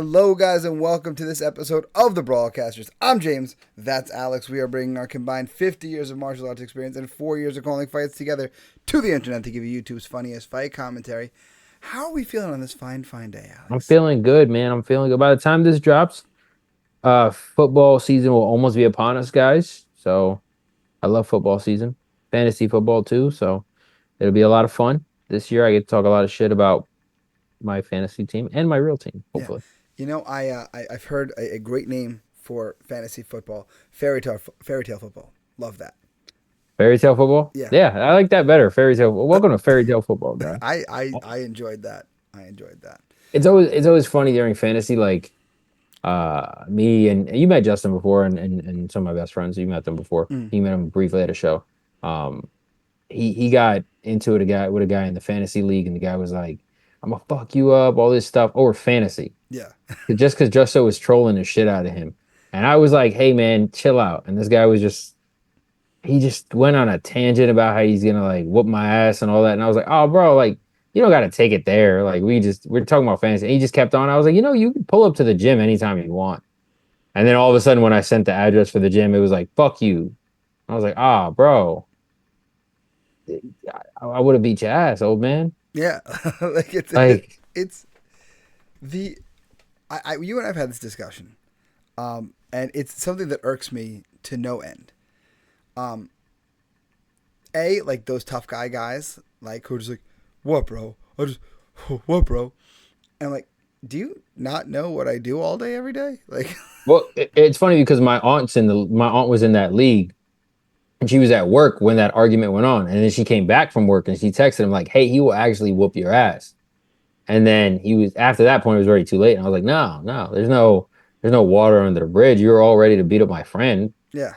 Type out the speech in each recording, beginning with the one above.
Hello, guys, and welcome to this episode of the Brawlcasters. I'm James. That's Alex. We are bringing our combined 50 years of martial arts experience and 4 years of calling fights together to the internet to give you YouTube's funniest fight commentary. How are we feeling on this fine day, Alex? I'm feeling good, man. I'm feeling good. By the time this drops, football season will almost be upon us, guys. So I love football season, fantasy football too. So it'll be a lot of fun this year. I get to talk a lot of shit about my fantasy team and my real team, hopefully. Yeah. You know, I've heard a great name for fantasy football, fairy tale football. Love that. Fairy tale football? Yeah. Yeah, I like that better. Fairy tale. Welcome to fairy tale football, guy. I enjoyed that. It's always funny during fantasy, like me and you met Justin before and some of my best friends. You met them before. You met him briefly at a show. He got into it with a guy in the fantasy league, and the guy was like, I'm gonna fuck you up, all this stuff over fantasy. Yeah. Just because Justo was trolling the shit out of him. And I was like, hey man, chill out. And this guy was he just went on a tangent about how he's gonna like whoop my ass and all that. And I was like, oh bro, like you don't gotta take it there. Like we're talking about fantasy. And he just kept on. I was like, you can pull up to the gym anytime you want. And then all of a sudden when I sent the address for the gym, it was like, fuck you. I was like, bro. I would have beat your ass, old man. Yeah. You and I've had this discussion. And it's something that irks me to no end. Like those tough guys, like who are just like, what, bro? What, bro? And I'm like, do you not know what I do all day, every day? Like, well, it's funny because my aunt was in that league, and she was at work when that argument went on, and then she came back from work and she texted him like, hey, he will actually whoop your ass. And then after that point, it was already too late, and I was like, no, there's no water under the bridge. You're all ready to beat up my friend. Yeah.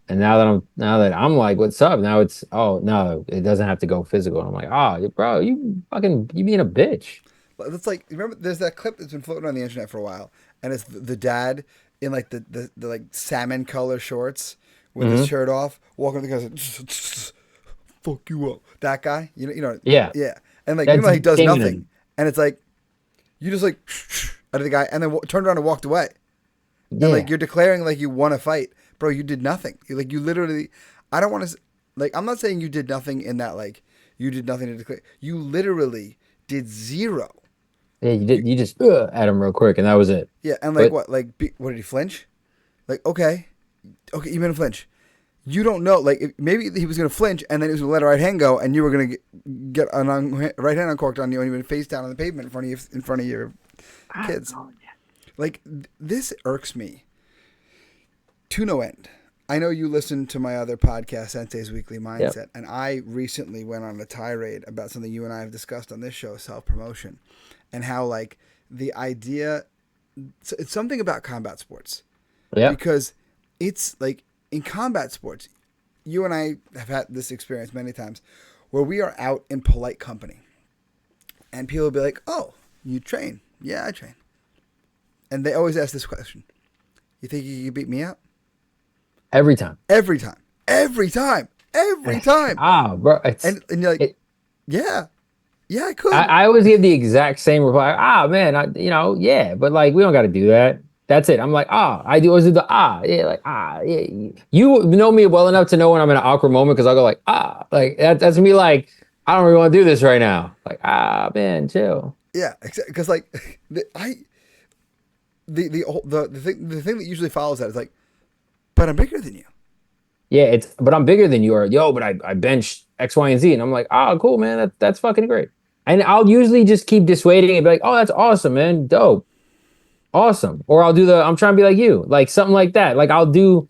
And now that I'm like, what's up? Now it's, oh no, it doesn't have to go physical. And I'm like, bro, you being a bitch. It's like, remember, there's that clip that's been floating on the internet for a while, and it's the dad in like the like salmon color shorts with his shirt off, walking to the guy like, fuck you up. That guy, you know. Yeah. And like, he does nothing, and it's like, you just like out of the guy, and then turned around and walked away. Yeah. And like, you're declaring like you won a fight. Bro, you did nothing. You literally, I don't want to, like, I'm not saying you did nothing in that, like, you did nothing to declare. You literally did zero. Yeah, you did. You just at him real quick, and that was it. Yeah, and like, what did he flinch? Like, okay, you made him flinch. You don't know, like, maybe he was going to flinch, and then he was going to let a right hand go, and you were going to get a right hand uncorked on you, and you went face down on the pavement in front of your kids. Like, this irks me to no end. I know you listened to my other podcast, Sensei's Weekly Mindset, and I recently went on a tirade about something you and I have discussed on this show, self-promotion, and how, like, the idea, it's something about combat sports. Yeah. Because it's, like, in combat sports, you and I have had this experience many times, where we are out in polite company, and people will be like, oh, you train? Yeah, I train. And they always ask this question: you think you can beat me out? Every time. Bro. And you're like, yeah, I could. I always give the exact same reply. Man, yeah, but like, we don't got to do that. That's it. I'm like, I do always do the yeah, like, yeah. You know me well enough to know when I'm in an awkward moment, because I'll go like, like that's me. Like, I don't really want to do this right now. Like, man, chill. Yeah, because like, the thing that usually follows that is like, but I'm bigger than you. Yeah, but I'm bigger than you, or but I bench X, Y, and Z, and I'm like, cool, man, that's fucking great. And I'll usually just keep dissuading and be like, that's awesome, man, dope, awesome. Or I'll do I'm trying to be like you, like something like that. Like I'll do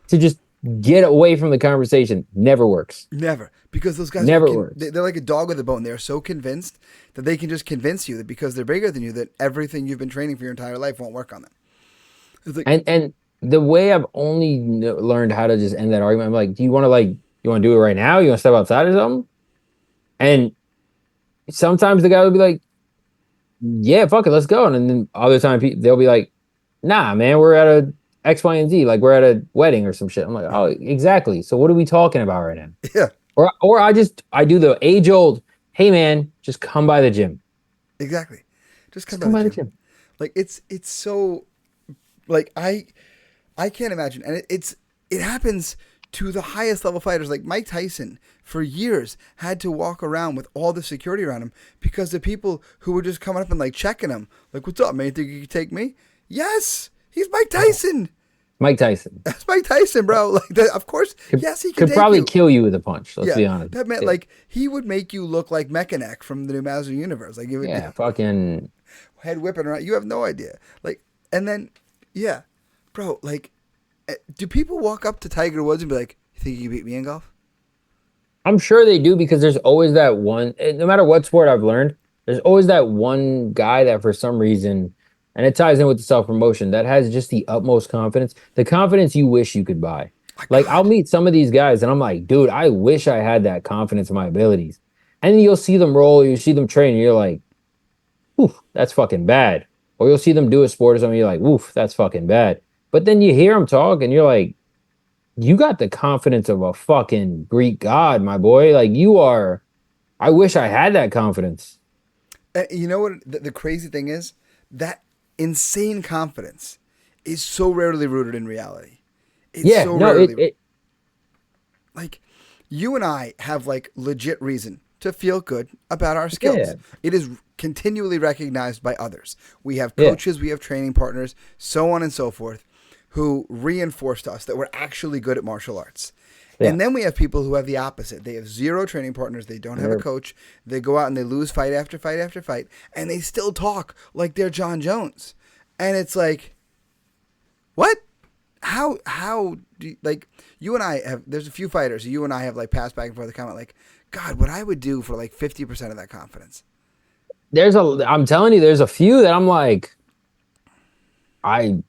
to just get away from the conversation. Never works. Never, because those guys works. They're like a dog with a bone. They're so convinced that they can just convince you that because they're bigger than you, that everything you've been training for your entire life won't work on them. It's like, and the way I've only learned how to just end that argument, I'm like, do you want to do it right now? You want to step outside or something? And sometimes the guy will be like, yeah, fuck it, let's go. And then other times they'll be like, nah, man, we're at a X, Y, and Z. Like, we're at a wedding or some shit. I'm like, oh, exactly. So what are we talking about right now? Yeah. Or I do the age old, hey man, just come by the gym. Exactly. Just come by the gym. Like it's so like I can't imagine, and it happens to the highest level fighters. Like Mike Tyson, for years, had to walk around with all the security around him because the people who were just coming up and like checking him, like, "What's up, man? You think you can take me?" Yes, he's Mike Tyson. Mike Tyson That's Mike Tyson, bro. Like, of course, yes, he can could take probably you. kill you with a punch. Let's be honest. That man, Yeah. like, he would make you look like Mechanic from the new Master Universe. Like, he would Yeah, fucking. head whipping around. You have no idea. Like, and then, yeah, bro. Like, do people walk up to Tiger Woods and be like, "You think you can beat me in golf?" I'm sure they do because there's always that one. No matter what sport I've learned, there's always that one guy that for some reason, and it ties in with the self promotion, that has just the utmost confidence, the confidence you wish you could buy. My Like I'll God. meet some of these guys, and I'm like, dude, I wish I had that confidence in my abilities. And then you'll see them roll, you see them train, and you're like, oof, that's fucking bad. Or you'll see them do a sport or something, you're like, oof, that's fucking bad. But then you hear them talk, and you're like, you got the confidence of a fucking Greek god, my boy. Like you are. I wish I had that confidence. You know what? The crazy thing is that insane confidence is so rarely rooted in reality. It's Yeah, so no, rarely it like you and I have like legit reason to feel good about our yeah, skills. It is continually recognized by others. We have yeah, coaches, we have training partners, so on and so forth, who reinforce to us that we're actually good at martial arts. yeah. And then we have people who have the opposite. They have zero training partners. They don't have a They're- coach. They go out and they lose fight after fight after fight, and they still talk like they're John Jones. And it's like, what? How do you, like you and I have? There's a few fighters. You and I have like passed back and forth the comment like, God, what I would do for like 50% of that confidence. I'm telling you, there's a few that I'm like, I'm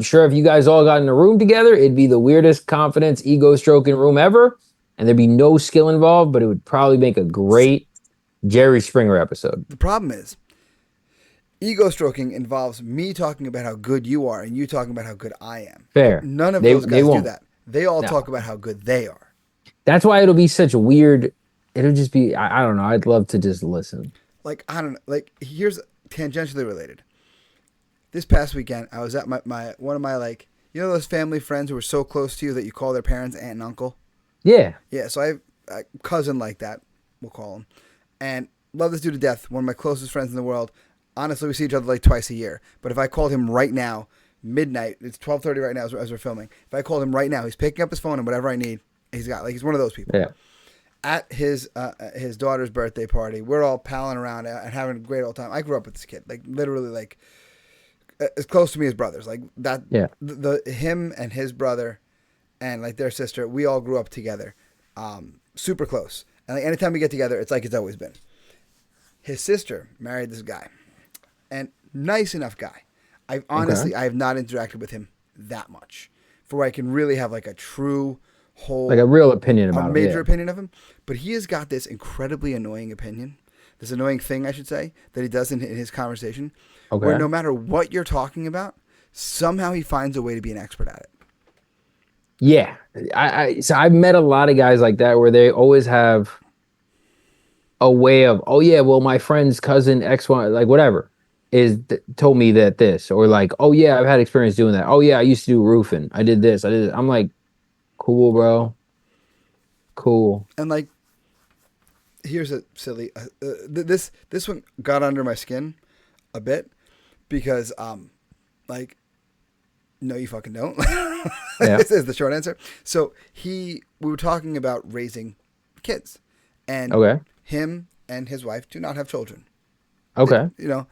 sure if you guys all got in a room together, it'd be the weirdest confidence, ego stroking room ever. And there'd be no skill involved, but it would probably make a great Jerry Springer episode. The problem is, ego stroking involves me talking about how good you are and you talking about how good I am. Fair. None of They those guys do won't. that. They all No. talk about how good they are. That's why it'll be such a weird. It'll just be. I don't know. I'd love to just listen. Like, I don't know. Like, here's tangentially related. This past weekend, I was at my one of my, like, you know those family friends who are so close to you that you call their parents aunt and uncle? Yeah. Yeah, so I have a cousin like that, we'll call him. And love this dude to death, one of my closest friends in the world. Honestly, we see each other like twice a year. But if I called him right now, midnight, it's 12:30 right now as we're filming. If I called him right now, he's picking up his phone and whatever I need, he's got. Like, he's one of those people. Yeah. At his daughter's birthday party, we're all palling around and having a great old time. I grew up with this kid, like literally, like as close to me as brothers, like that. Yeah. The him and his brother, and like their sister, we all grew up together, super close. And like anytime we get together, it's like it's always been. His sister married this guy, and nice enough guy. I have not interacted with him that much, for where I can really have like a true whole, Like a real opinion a about major it. opinion of him. But he has got this incredibly annoying opinion, this annoying thing, I should say, that he does in his conversation, Okay. where no matter what you're talking about, somehow he finds a way to be an expert at it. Yeah. So I've met a lot of guys like that where they always have a way of, oh yeah, well my friend's cousin X one, like whatever, told me that this, or like, oh yeah, I've had experience doing that. Oh yeah, I used to do roofing. I did this. I did. I'm like, cool, bro. Cool. And like, here's a silly. This one got under my skin a bit because like, no, you fucking don't. Yeah. This is the short answer. So we were talking about raising kids, and Okay. him and his wife do not have children. Okay. You know,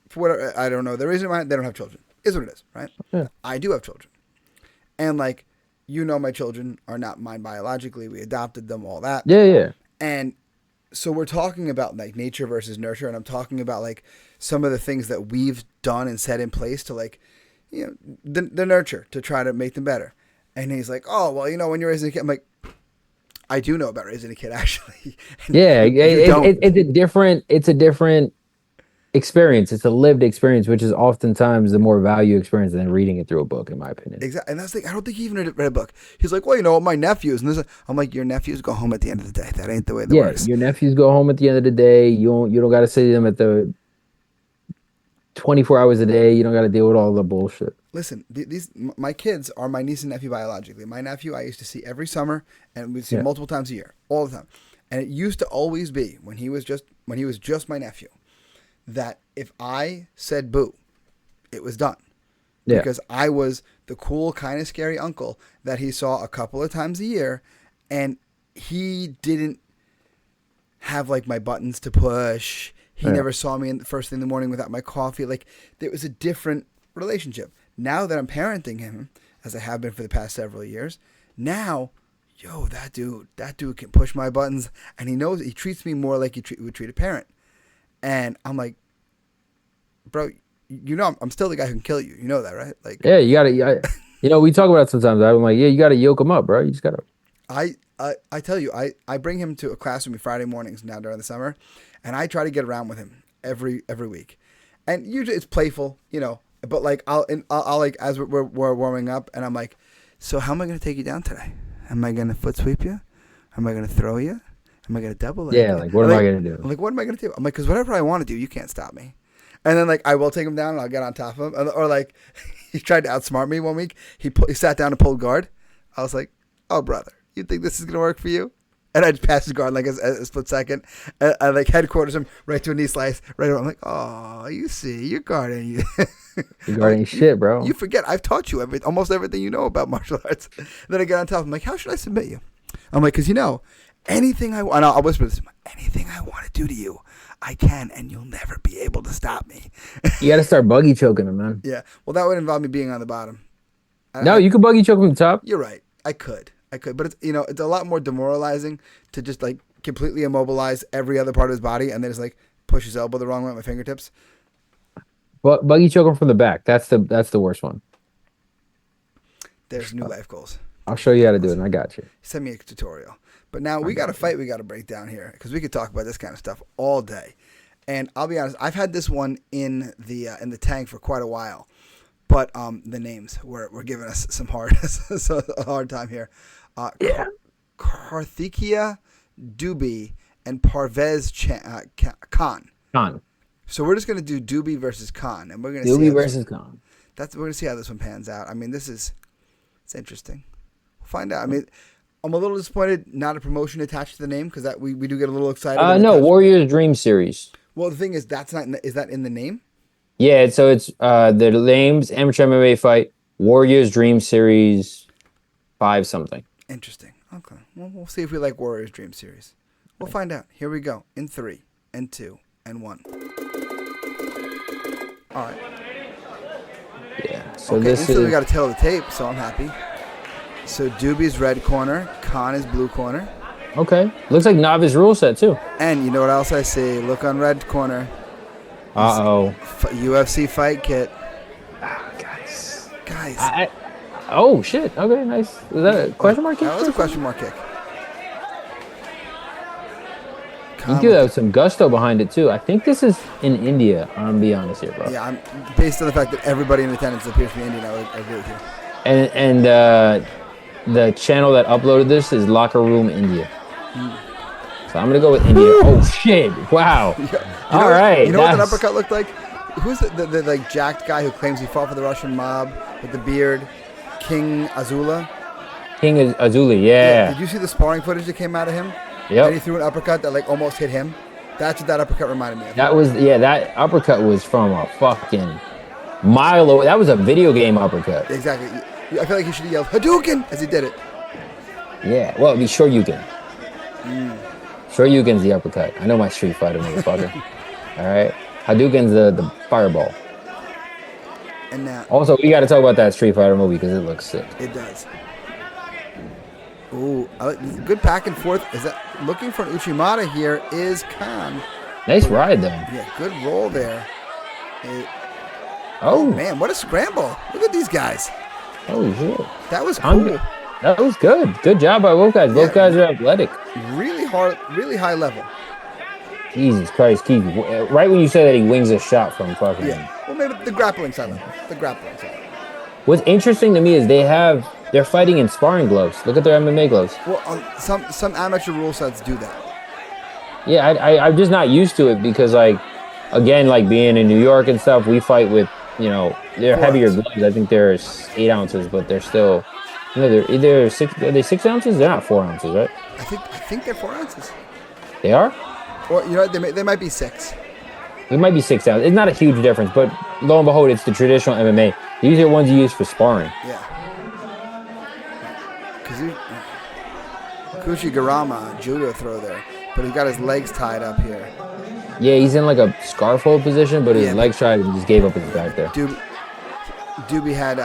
for whatever, I don't know the reason why they don't have children. Is what it is, right? Yeah. I do have children, and like, you know, my children are not mine biologically. We adopted them, all that. Yeah. Yeah. And so we're talking about like nature versus nurture, and I'm talking about like some of the things that we've done and set in place to like, you know, the nurture to try to make them better. And he's like, oh, well, you know, when you're raising a kid, I'm like, I do know about raising a kid, actually. And Yeah. you don't. It's a different experience. It's a lived experience, which is oftentimes the more value experience than reading it through a book, in my opinion. Exactly. And that's the thing. I don't think he even read a book. He's like, well, you know, my nephews. And this, I'm like, your nephews go home at the end of the day. That ain't the way that Yeah. works. Your nephews go home at the end of the day. You don't got to see them at the 24 hours a day. You don't got to deal with all the bullshit. Listen, my kids are my niece and nephew biologically. My nephew I used to see every summer, and we'd see multiple times a year, all the time. And it used to always be when he was just my nephew, that if I said boo, it was done. Yeah. Because I was the cool, kind of scary uncle that he saw a couple of times a year, and he didn't have like my buttons to push. He never saw me in the first thing in the morning without my coffee. Like, there was a different relationship. Now that I'm parenting him, as I have been for the past several years, now, that dude can push my buttons, and he knows he treats me more like he would treat a parent. And I'm like, bro, I'm still the guy who can kill you. You know that, right? Like, yeah, you gotta. We talk about it sometimes. I'm like, yeah, you gotta yoke him up, bro. You just gotta. I tell you, I bring him to a class with me Friday mornings now during the summer, and I try to get around with him every week, and usually it's playful, But like I'll like as we're warming up, and I'm like, so how am I gonna take you down today? Am I gonna foot sweep you? Am I gonna throw you? Am I gonna double leg? Yeah, like what am I gonna do? I'm like, what am I gonna do? I'm like, because whatever I want to do, you can't stop me. And then like I will take him down, and I'll get on top of him, or like he tried to outsmart me one week. He sat down and pulled guard. I was like, oh brother, you think this is gonna work for you? And I just passed his guard like a split second. And I like headquarters him right to a knee slice. Right over. I'm like, oh, you see, you're guarding. You're guarding shit, bro. You forget. I've taught you almost everything you know about martial arts. Then I get on top. I'm like, how should I submit you? I'm like, because anything I want, I'll whisper this, anything I want to do to you, I can, and you'll never be able to stop me. You got to start buggy choking him, man. Yeah. Well, that would involve me being on the bottom. You could buggy choke him from the top. You're right. I could, but it's it's a lot more demoralizing to just like completely immobilize every other part of his body and then just like push his elbow the wrong way with my fingertips. But buggy choke him from the back. That's the worst one. There's new life goals. I'll show you how to do it, and I got you. Send me a tutorial. But now we got a fight we got to break down here because we could talk about this kind of stuff all day. And I'll be honest, I've had this one in the tank for quite a while. But the names were giving us some a hard time here. Karthikeya Dubey and Parvez Khan. Khan. So we're just gonna do Dubey versus Khan, and we're gonna Dubey versus Khan. We're gonna see how this one pans out. I mean, it's interesting. We'll find out. I mean, I'm a little disappointed not a promotion attached to the name because that we do get a little excited. No, Warriors Dream Series. Well, the thing is, is that in the name? Yeah, so it's the name's amateur MMA fight, Warriors Dream Series 5 something. Interesting. Okay. Well, we'll see if we like Warriors Dream Series. We'll find out. Here we go. In 3, and 2, and 1. All right. Yeah. So okay, this we got to tell the tape, so I'm happy. So Dubey's red corner, Khan is blue corner. Okay. Looks like novice rule set too. And you know what else I see? Look on red corner. Uh-oh. UFC fight kit. Guys. Oh, shit. Okay, nice. Was that a question mark kick? That was a question mark kick. You do have some gusto behind it, too. I think this is in India, I'm going to be honest here, bro. Yeah, I'm based on the fact that everybody in attendance appears to be Indian, I would agree with you. And the channel that uploaded this is Locker Room India. So I'm going to go with India. Oh, shit. Wow. All right. You know what that uppercut looked like? Who's the like jacked guy who claims he fought for the Russian mob with the beard? King Azula? King Azuli, yeah. Did you see the sparring footage that came out of him? Yep. And he threw an uppercut that like almost hit him. That's what that uppercut reminded me of. That uppercut was from a fucking mile away. That was a video game uppercut. Exactly. I feel like he should have yelled Hadouken as he did it. Yeah, well, it'd be Shoryuken. Shoryuken's the uppercut. I know my Street Fighter, motherfucker. All right. Hadouken's the fireball. And now, also, we got to talk about that Street Fighter movie because it looks sick. It does. Ooh, good back and forth. Is that looking for an Uchimata here? Is Khan? Nice ride though. Yeah, good roll there. Oh man, what a scramble! Look at these guys. Oh shit, that was cool. That was good. Good job by both guys. Both guys are athletic. Really hard, really high level. Jesus Christ, Keith. Right when you said that he wings a shot from fucking. Yeah. Well, maybe the grappling side level. What's interesting to me is they're fighting in sparring gloves. Look at their MMA gloves. Well, some amateur rule sets do that. Yeah, I'm just not used to it because like again, like being in New York and stuff, we fight with, they're 4 heavier ounces. gloves. I think they're 8 ounces, but they're still, they're either six. Are they 6 ounces? They're not 4 ounces, right? I think they're 4 ounces. They are. Or they might be 6. It might be 6 ounces. It's not a huge difference, but lo and behold, it's the traditional MMA. These are ones you use for sparring. Yeah. Kushigarama judo throw there, but he's got his legs tied up here. Yeah, he's in like a scarf hold position, but his legs tried and just gave up his back there. Dubey had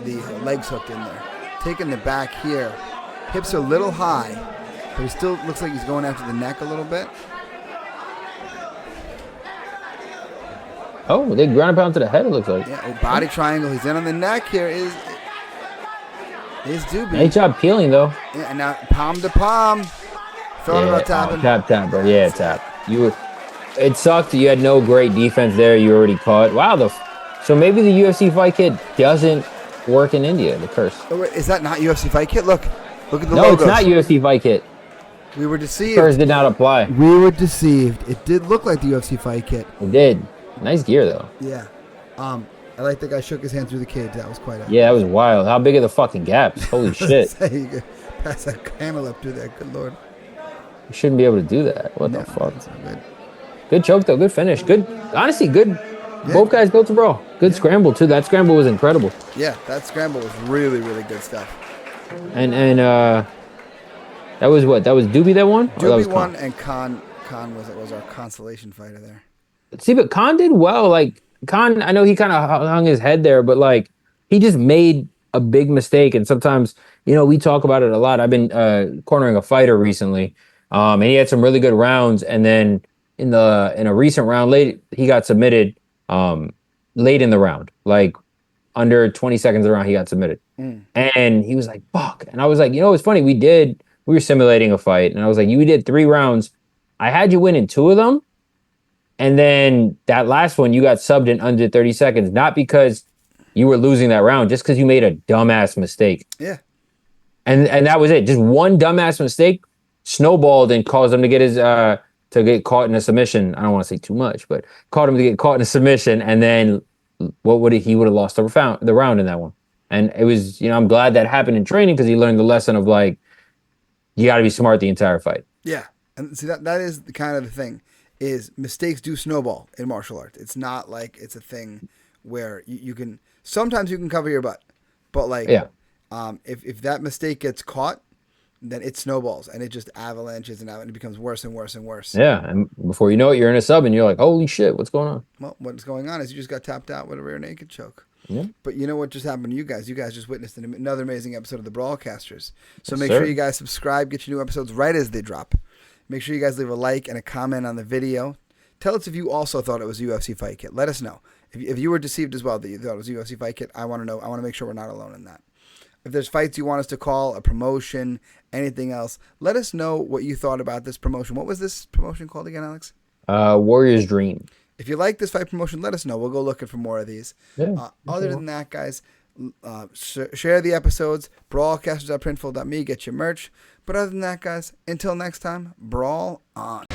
the legs hooked in there, taking the back here. Hips are a little high, but he still looks like he's going after the neck a little bit. Oh, they ground and pound to the head, it looks like. Yeah, body triangle. He's in on the neck here. Is Dubey. Nice job peeling, though. Yeah, and now palm to palm. Thought about tapping. Tap, bro. Yeah, tap. It sucked. You had no great defense there. You already caught. Wow. So maybe the UFC fight kit doesn't work in India. The curse. Oh, wait, is that not UFC fight kit? Look at the logos. No, it's not UFC fight kit. We were deceived. The curse did not apply. We were deceived. It did look like the UFC fight kit. It did. Nice gear, though. Yeah. I like the guy shook his hand through the cage. That was quite a... Yeah, that was wild. How big are the fucking gaps? Holy shit. You could pass that camel up through there. Good Lord. You shouldn't be able to do that. What the fuck? Good. Good choke, though. Good finish. Good. Honestly, good. Yeah. Both guys built a brawl. Good scramble, too. That scramble was incredible. Yeah, that scramble was really, really good stuff. And that was what? That was Dubey that won? Dubey won, and Khan was our consolation fighter there. See, but Khan did well. Like, Khan, I know he kind of hung his head there, but like he just made a big mistake. And sometimes, we talk about it a lot. I've been cornering a fighter recently, and he had some really good rounds. And then in a recent round, he got submitted late in the round, like under 20 seconds of the round, he got submitted. And he was like, "Fuck!" And I was like, it's funny. We were simulating a fight, and I was like, "You did 3 rounds. I had you win in 2 of them." And then that last one, you got subbed in under 30 seconds, not because you were losing that round, just because you made a dumbass mistake. Yeah. And that was it. Just one dumbass mistake snowballed and caused him to get caught in a submission. I don't want to say too much, but caught him to get caught in a submission. And then he would have lost the round in that one. And it was, I'm glad that happened in training because he learned the lesson of like, you got to be smart the entire fight. Yeah. And see, that is the kind of the thing. Is mistakes do snowball in martial arts. It's not like it's a thing where you can... Sometimes you can cover your butt. But like, if that mistake gets caught, then it snowballs. And it just avalanches and it becomes worse and worse and worse. Yeah, and before you know it, you're in a sub and you're like, holy shit, what's going on? Well, what's going on is you just got tapped out with a rear naked choke. Yeah. But you know what just happened to you guys? You guys just witnessed another amazing episode of the Brawlcasters. So make sure you guys subscribe, get your new episodes right as they drop. Make sure you guys leave a like and a comment on the video. Tell us if you also thought it was a UFC fight kit. Let us know. If you were deceived as well that you thought it was a UFC fight kit, I want to know. I want to make sure we're not alone in that. If there's fights you want us to call, a promotion, anything else, let us know what you thought about this promotion. What was this promotion called again, Alex? Warrior's Dream. If you like this fight promotion, let us know. We'll go looking for more of these. Yeah, other than that, guys, share the episodes. Brawlcasters.printful.me. Get your merch. But other than that, guys, until next time, brawl on.